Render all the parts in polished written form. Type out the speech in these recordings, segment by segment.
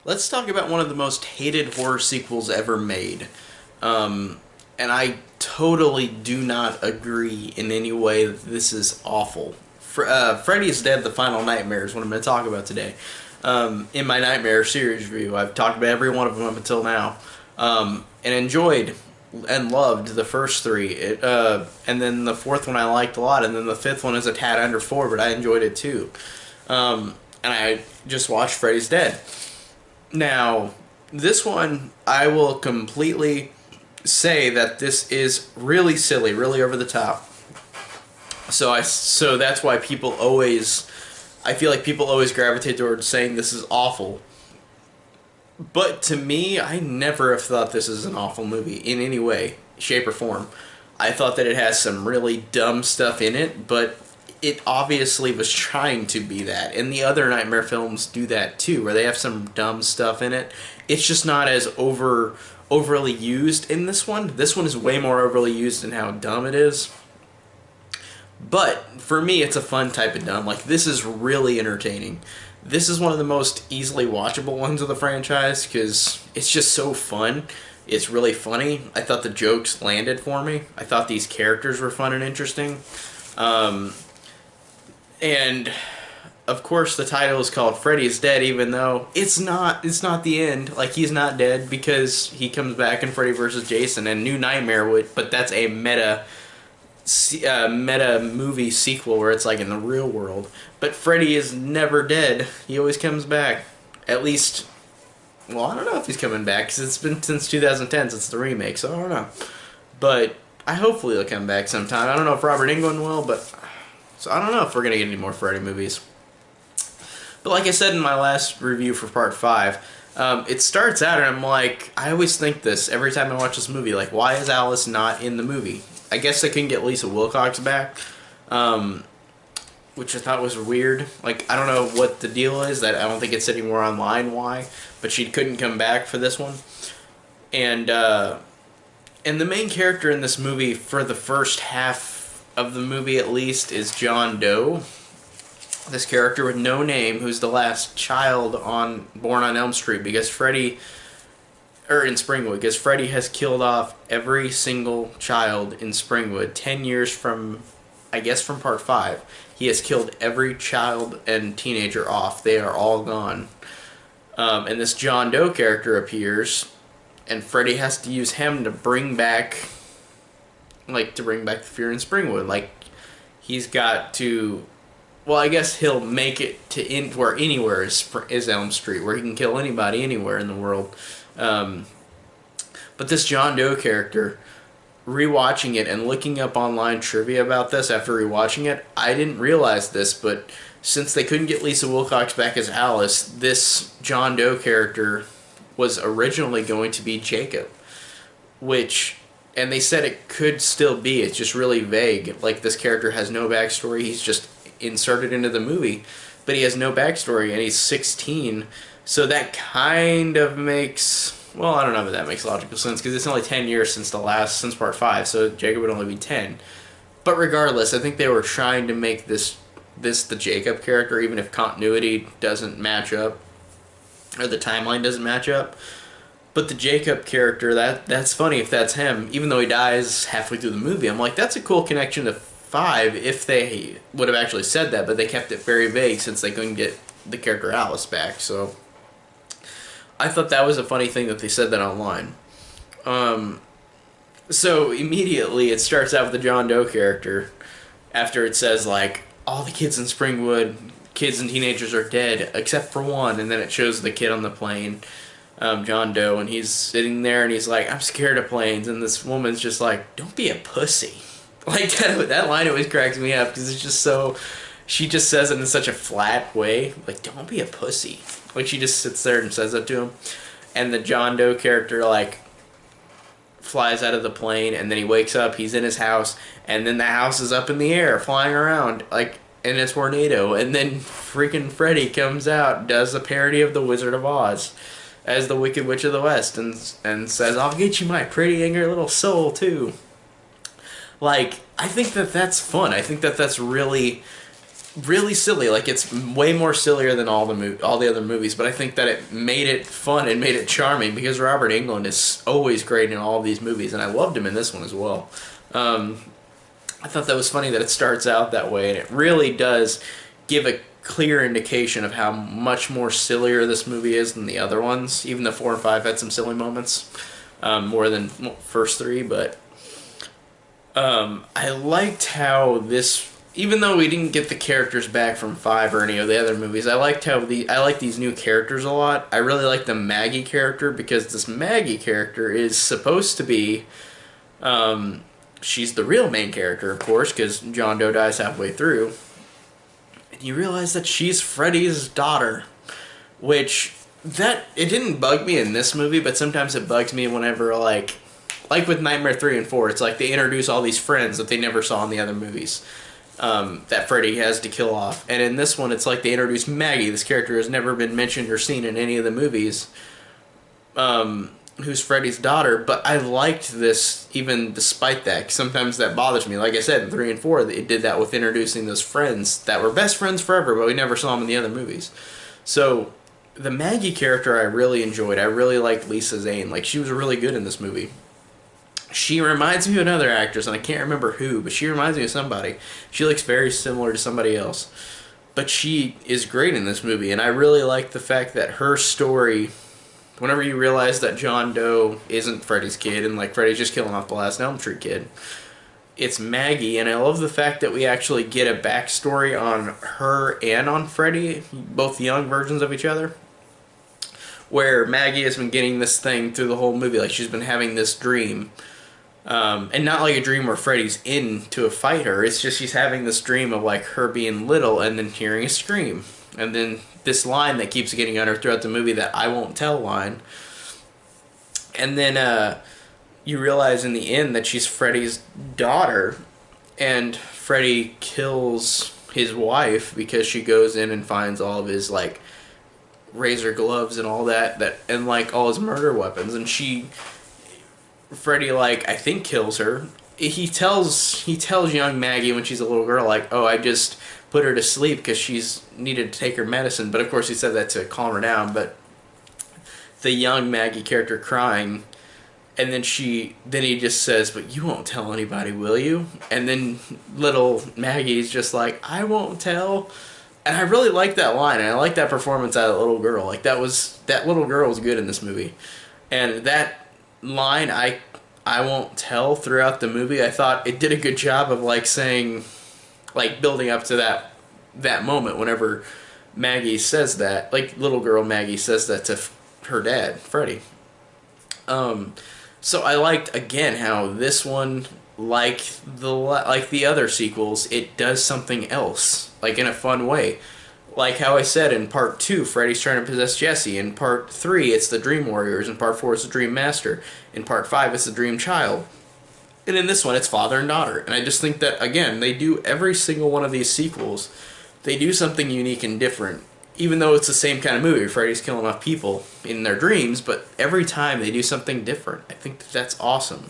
Let's talk about one of the most hated horror sequels ever made. And I totally do not agree in any way that this is awful. Freddy is Dead, The Final Nightmare is what I'm going to talk about today. In my Nightmare series review, I've talked about every one of them up until now. And enjoyed and loved the first three. And then the fourth one I liked a lot. And then the fifth one is a tad under 4, but I enjoyed it too. And I just watched Freddy's Dead. Now, this one, I will completely say that this is really silly, really over the top. So that's why people always, I feel like people always gravitate towards saying this is awful. But to me, I never have thought this is an awful movie in any way, shape, or form. I thought that it has some really dumb stuff in it, but it obviously was trying to be that. And the other Nightmare films do that too, where they have some dumb stuff in it. It's just not as overly used in this one. This one is way more overly used in how dumb it is. But for me, it's a fun type of dumb. Like, this is really entertaining. This is one of the most easily watchable ones of the franchise because it's just so fun. It's really funny. I thought the jokes landed for me. I thought these characters were fun and interesting. And of course the title is called Freddy's Dead, even though it's not the end. Like, he's not dead because he comes back in Freddy vs. Jason and New Nightmare would, but that's a meta movie sequel where it's like in the real world. But Freddy is never dead. He always comes back. At least, well, I don't know if he's coming back because it's been since 2010 since the remake, so I don't know. But hopefully he'll come back sometime. I don't know if Robert Englund will, but so I don't know if we're going to get any more Freddy movies. But like I said in my last review for part 5, it starts out and I'm like, I always think this every time I watch this movie, like, why is Alice not in the movie? I guess they couldn't get Lisa Wilcox back, which I thought was weird. Like, I don't know what the deal is. That I don't think it's anywhere online why, but she couldn't come back for this one. And the main character in this movie for the first half of the movie at least is John Doe. This character with no name, who's the last child born on Elm Street because Freddy, or in Springwood, because Freddy has killed off every single child in Springwood. 10 years from, I guess from part 5, he has killed every child and teenager off. They are all gone. And this John Doe character appears, and Freddy has to use him to bring back the fear in Springwood. Like, he's got to, well, I guess he'll make it to where anywhere is Elm Street, where he can kill anybody anywhere in the world. But this John Doe character, rewatching it and looking up online trivia about this after rewatching it, I didn't realize this, but since they couldn't get Lisa Wilcox back as Alice, this John Doe character was originally going to be Jacob, and they said it could still be. It's just really vague. Like, this character has no backstory. He's just inserted into the movie, but he has no backstory, and he's 16. So that kind of makes, well, I don't know if that makes logical sense because it's only 10 years since part 5, so Jacob would only be 10. But regardless, I think they were trying to make this the Jacob character, even if continuity doesn't match up or the timeline doesn't match up. But the Jacob character, that's funny if that's him, even though he dies halfway through the movie. I'm like, that's a cool connection to 5 if they would have actually said that, but they kept it very vague since they couldn't get the character Alice back. So I thought that was a funny thing that they said that online. So immediately it starts out with the John Doe character after it says, like, all the kids in Springwood, kids and teenagers are dead except for one, and then it shows the kid on the plane, John Doe, and he's sitting there and he's like, I'm scared of planes, and this woman's just like, don't be a pussy. Like, that line always cracks me up because it's just so, she just says it in such a flat way, like, don't be a pussy. Like, she just sits there and says it to him, and the John Doe character, like, flies out of the plane, and then he wakes up, he's in his house, and then the house is up in the air, flying around, like, in a tornado, and then freaking Freddy comes out, does a parody of The Wizard of Oz as the Wicked Witch of the West, and says, I'll get you my pretty angry little soul, too. Like, I think that that's fun. I think that that's really really silly. Like, it's way more sillier than all the other movies. But I think that it made it fun and made it charming because Robert Englund is always great in all of these movies, and I loved him in this one as well. I thought that was funny that it starts out that way, and it really does give a clear indication of how much more sillier this movie is than the other ones. Even the 4 and 5 had some silly moments, more than first three. But I liked how this, even though we didn't get the characters back from 5 or any of the other movies, I liked how I like these new characters a lot. I really like the Maggie character because this Maggie character is supposed to be, she's the real main character, of course, because John Doe dies halfway through. And you realize that she's Freddy's daughter, which, it didn't bug me in this movie, but sometimes it bugs me whenever, like with Nightmare 3 and 4, it's like they introduce all these friends that they never saw in the other movies, that Freddy has to kill off. And in this one, it's like they introduce Maggie, this character has never been mentioned or seen in any of the movies, who's Freddy's daughter. But I liked this even despite that. Sometimes that bothers me. Like I said, in 3 and 4, it did that with introducing those friends that were best friends forever, but we never saw them in the other movies. So the Maggie character I really enjoyed. I really liked Lisa Zane. Like, she was really good in this movie. She reminds me of another actress, and I can't remember who, but she reminds me of somebody. She looks very similar to somebody else. But she is great in this movie, and I really like the fact that her story, whenever you realize that John Doe isn't Freddy's kid, and like Freddy's just killing off the last Elm Street kid, it's Maggie, and I love the fact that we actually get a backstory on her and on Freddy, both young versions of each other, where Maggie has been getting this thing through the whole movie. Like, she's been having this dream. And not like a dream where Freddy's in to fight her. It's just she's having this dream of like her being little and then hearing a scream. And then this line that keeps getting on her throughout the movie, that "I won't tell" line. And then you realize in the end that she's Freddy's daughter. And Freddy kills his wife because she goes in and finds all of his like razor gloves and all that and like all his murder weapons. And Freddy, like, I think kills her. He tells young Maggie when she's a little girl, like, oh, I just put her to sleep because she's needed to take her medicine. But of course he said that to calm her down. But the young Maggie character crying, and then he just says, but you won't tell anybody, will you? And then little Maggie's just like, I won't tell. And I really like that line, and I like that performance out of the little girl. Like, that little girl was good in this movie. And that line, I won't tell, throughout the movie, I thought it did a good job of like saying, like building up to that moment whenever Maggie says that, like little girl Maggie says that to her dad, Freddy. So I liked again how this one, like the other sequels, it does something else, like in a fun way. Like how I said in part 2, Freddy's trying to possess Jesse. In part 3, it's the Dream Warriors. In part 4, it's the Dream Master. In part 5, it's the Dream Child. And in this one, it's father and daughter. And I just think that, again, they do every single one of these sequels, they do something unique and different. Even though it's the same kind of movie, Freddy's killing off people in their dreams, but every time they do something different. I think that's awesome.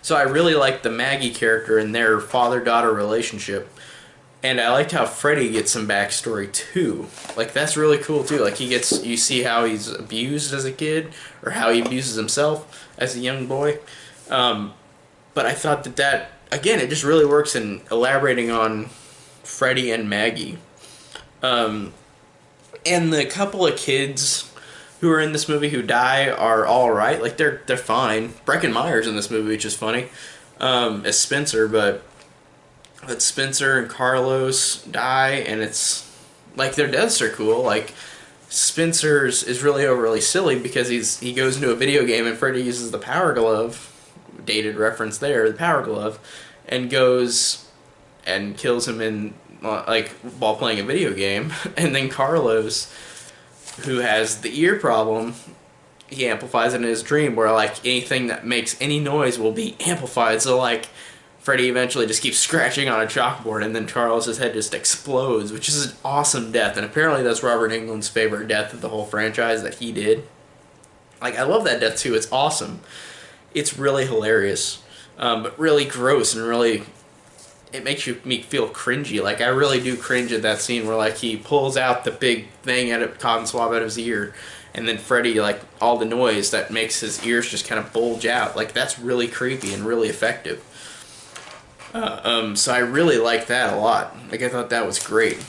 So I really like the Maggie character and their father-daughter relationship. And I liked how Freddy gets some backstory too. Like, that's really cool too. Like, you see how he's abused as a kid, or how he abuses himself as a young boy. But I thought that again, it just really works in elaborating on Freddy and Maggie. And the couple of kids who are in this movie who die are all right. Like, they're fine. Breckin Meyer's in this movie, which is funny, as Spencer, but Spencer and Carlos die, and it's like their deaths are cool. Like, Spencer's is really silly because he goes into a video game and Freddy uses the power glove, dated reference there, the power glove, and goes and kills him in like while playing a video game. And then Carlos, who has the ear problem, he amplifies it in his dream, where like anything that makes any noise will be amplified. So like Freddy eventually just keeps scratching on a chalkboard, and then Charles' head just explodes, which is an awesome death. And apparently that's Robert Englund's favorite death of the whole franchise that he did. Like, I love that death too. It's awesome. It's really hilarious, but really gross and really it makes me feel cringy. Like, I really do cringe at that scene where, like, he pulls out the big thing out of cotton swab out of his ear, and then Freddy, like, all the noise that makes his ears just kind of bulge out. Like, that's really creepy and really effective. So I really like that a lot. Like, I thought that was great.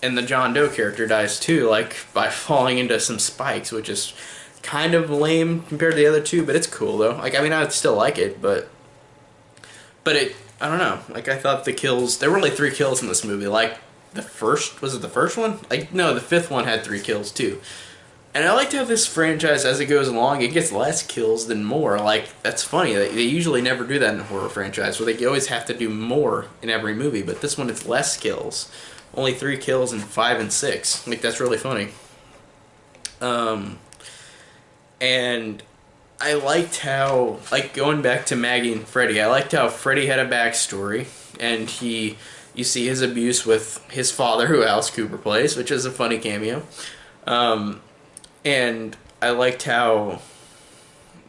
And the John Doe character dies too, like, by falling into some spikes, which is kind of lame compared to the other two, but it's cool though. Like, I mean, I would still like it, but it, I don't know. Like, I thought the kills, there were only 3 kills in this movie. Like, the first, was it the first one? Like, no, the 5th one had 3 kills too. And I liked how this franchise, as it goes along, it gets less kills than more. Like, that's funny. They usually never do that in a horror franchise, where they always have to do more in every movie. But this one, it's less kills. Only 3 kills in 5 and 6. Like, that's really funny. And I liked how, like, going back to Maggie and Freddy, I liked how Freddy had a backstory. And you see his abuse with his father, who Alice Cooper plays, which is a funny cameo. And I liked how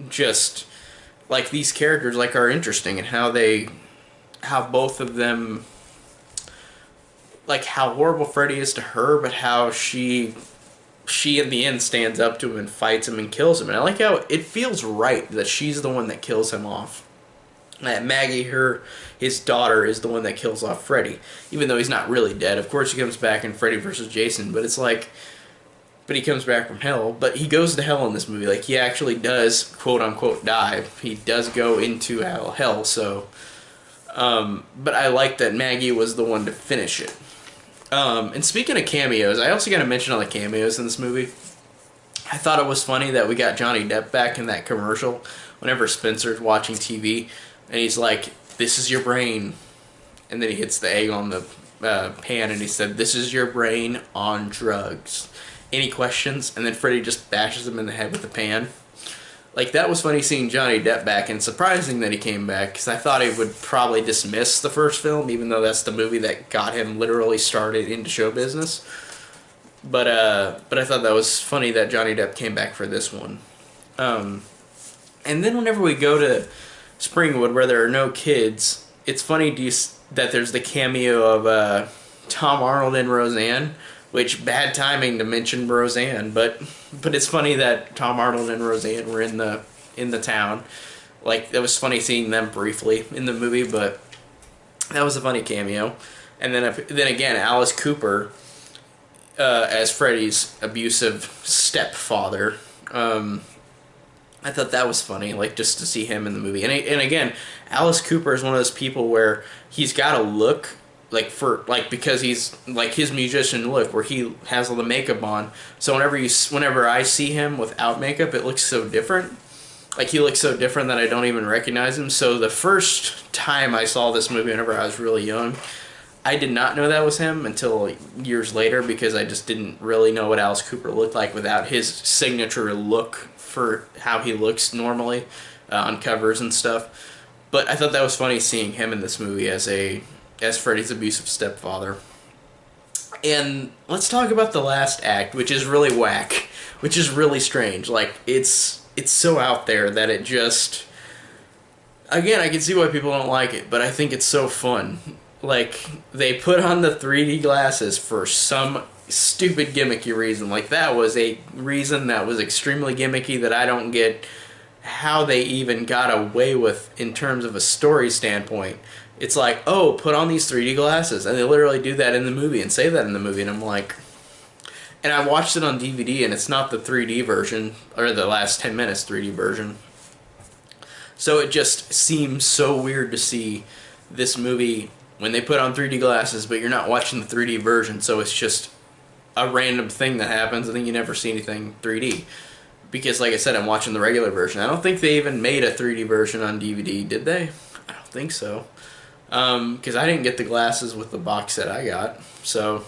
just, like, these characters, like, are interesting, and how both of them, like, how horrible Freddy is to her, but how she in the end stands up to him and fights him and kills him. And I like how it feels right that she's the one that kills him off. That Maggie, his daughter, is the one that kills off Freddy, even though he's not really dead. Of course, he comes back in Freddy vs. Jason, but it's like, but he comes back from hell. But he goes to hell in this movie. Like, he actually does, quote unquote, die. He does go into hell. So, but I like that Maggie was the one to finish it. And speaking of cameos, I also got to mention all the cameos in this movie. I thought it was funny that we got Johnny Depp back in that commercial whenever Spencer's watching TV, and he's like, "This is your brain," and then he hits the egg on the pan, and he said, "This is your brain on drugs. Any questions?" And then Freddy just bashes him in the head with the pan. Like, that was funny seeing Johnny Depp back, and surprising that he came back, because I thought he would probably dismiss the first film, even though that's the movie that got him literally started into show business. But I thought that was funny that Johnny Depp came back for this one. And then whenever we go to Springwood, where there are no kids, it's funny that there's the cameo of Tom Arnold and Roseanne, which, bad timing to mention Roseanne, but it's funny that Tom Arnold and Roseanne were in the town. Like, it was funny seeing them briefly in the movie, but that was a funny cameo. And then again, Alice Cooper as Freddy's abusive stepfather. I thought that was funny, like, just to see him in the movie. And again, Alice Cooper is one of those people where he's got a look, like, because he's, like, his musician look, where he has all the makeup on. So whenever I see him without makeup, it looks so different. Like, he looks so different that I don't even recognize him. So the first time I saw this movie, whenever I was really young, I did not know that was him until years later, because I just didn't really know what Alice Cooper looked like without his signature look for how he looks normally on covers and stuff. But I thought that was funny seeing him in this movie as Freddy's abusive stepfather. And let's talk about the last act, which is really whack, which is really strange. Like, it's so out there that it just, again, I can see why people don't like it, but I think it's so fun. Like, they put on the 3D glasses for some stupid gimmicky reason. Like, that was a reason that was extremely gimmicky that I don't get how they even got away with in terms of a story standpoint. It's like, oh, put on these 3D glasses, and they literally do that in the movie and say that in the movie, and I'm like, and I watched it on DVD, and it's not the 3D version, or the last 10 minutes 3D version. So it just seems so weird to see this movie when they put on 3D glasses, but you're not watching the 3D version, so it's just a random thing that happens, and then you never see anything 3D. Because, like I said, I'm watching the regular version. I don't think they even made a 3D version on DVD, did they? I don't think so. Because I didn't get the glasses with the box set I got. So,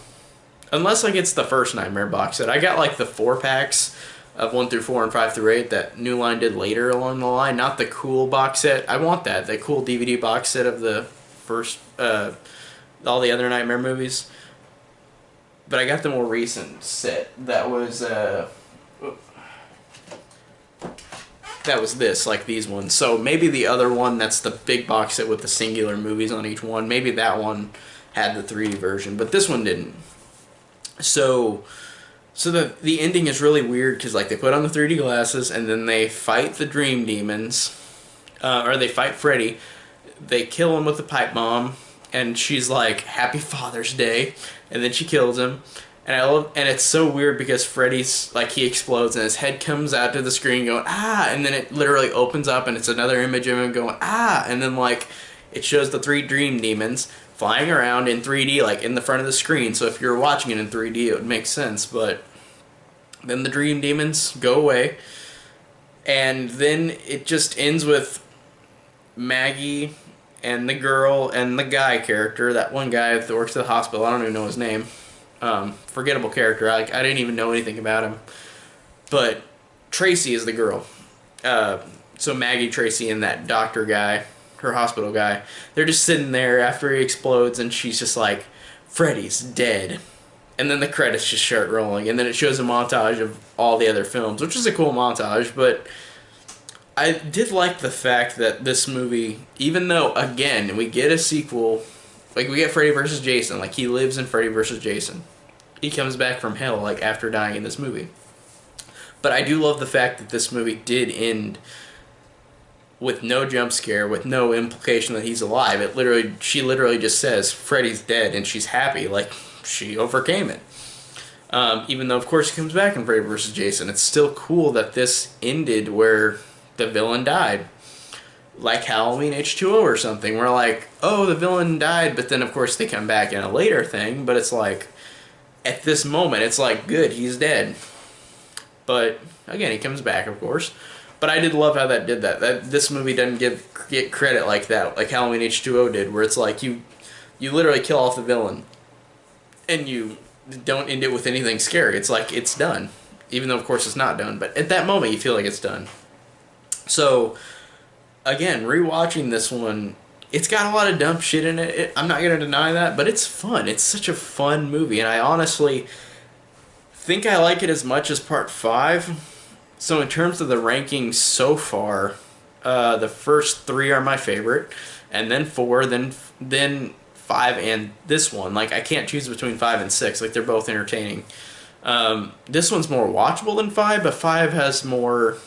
unless like it's the first Nightmare box set. I got like the 4-packs of 1 through 4 and 5 through 8 that New Line did later along the line. Not the cool box set. I want that. The cool DVD box set of the first, all the other Nightmare movies. But I got the more recent set that was, that was this, like these ones. So maybe the other one, that's the big box set with the singular movies on each one, maybe that one had the 3D version, but this one didn't. So the ending is really weird because like they put on the 3D glasses and then they fight the dream demons, or they fight Freddy. They kill him with a pipe bomb, and she's like, "Happy Father's Day," and then she kills him. And it's so weird because Freddy's like, he explodes and his head comes out to the screen going ah, and then it literally opens up and it's another image of him going ah, and then like it shows the 3 dream demons flying around in 3D like in the front of the screen. So if you're watching it in 3D, it would make sense. But then the dream demons go away, and then it just ends with Maggie and the girl and the guy character, that one guy that works at the hospital. I don't even know his name. Forgettable character. I didn't even know anything about him. But Tracy is the girl. So Maggie, Tracy, and that doctor guy, her hospital guy, they're just sitting there after he explodes, and she's just like, "Freddy's dead." And then the credits just start rolling, and then it shows a montage of all the other films, which is a cool montage. But I did like the fact that this movie, even though, again, we get a sequel, like we get Freddy vs. Jason, like he lives in Freddy vs. Jason. He comes back from hell, like after dying in this movie. But I do love the fact that this movie did end with no jump scare, with no implication that he's alive. She literally just says, "Freddy's dead," and she's happy, like she overcame it. Even though, of course, he comes back in Freddy vs. Jason, it's still cool that this ended where the villain died. Like Halloween H2O or something. We're like, oh, the villain died, but then, of course, they come back in a later thing, but it's like, at this moment, it's like, good, he's dead. But, again, he comes back, of course. But I did love how that did that. This movie doesn't get credit like that, like Halloween H2O did, where it's like, you literally kill off the villain, and you don't end it with anything scary. It's like, it's done. Even though, of course, it's not done. But at that moment, you feel like it's done. So, again, rewatching this one, it's got a lot of dumb shit in it. I'm not going to deny that, but it's fun. It's such a fun movie, and I honestly think I like it as much as Part 5. So in terms of the rankings so far, the first 3 are my favorite, and then 4, then 5, and this one. Like, I can't choose between 5 and 6. Like, they're both entertaining. This one's more watchable than 5, but 5 has more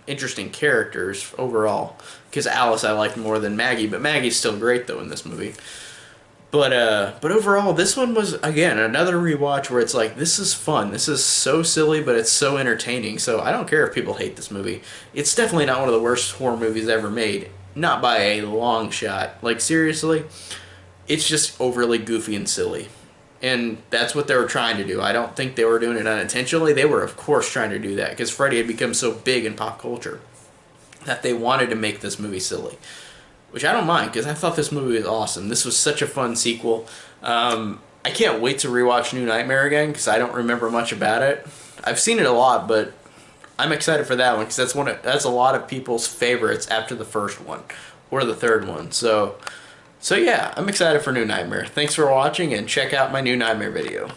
interesting characters overall, because Alice I liked more than Maggie, but Maggie's still great though in this movie. But overall, this one was, again, another rewatch where it's like, this is fun, this is so silly, but it's so entertaining. So I don't care if people hate this movie. It's definitely not one of the worst horror movies ever made, not by a long shot. Like, seriously, it's just overly goofy and silly. And that's what they were trying to do. I don't think they were doing it unintentionally. They were, of course, trying to do that because Freddy had become so big in pop culture that they wanted to make this movie silly. Which I don't mind, because I thought this movie was awesome. This was such a fun sequel. I can't wait to rewatch New Nightmare again, because I don't remember much about it. I've seen it a lot, but I'm excited for that one, because that's a lot of people's favorites after the first one, or the third one. So yeah, I'm excited for New Nightmare. Thanks for watching, and check out my New Nightmare video.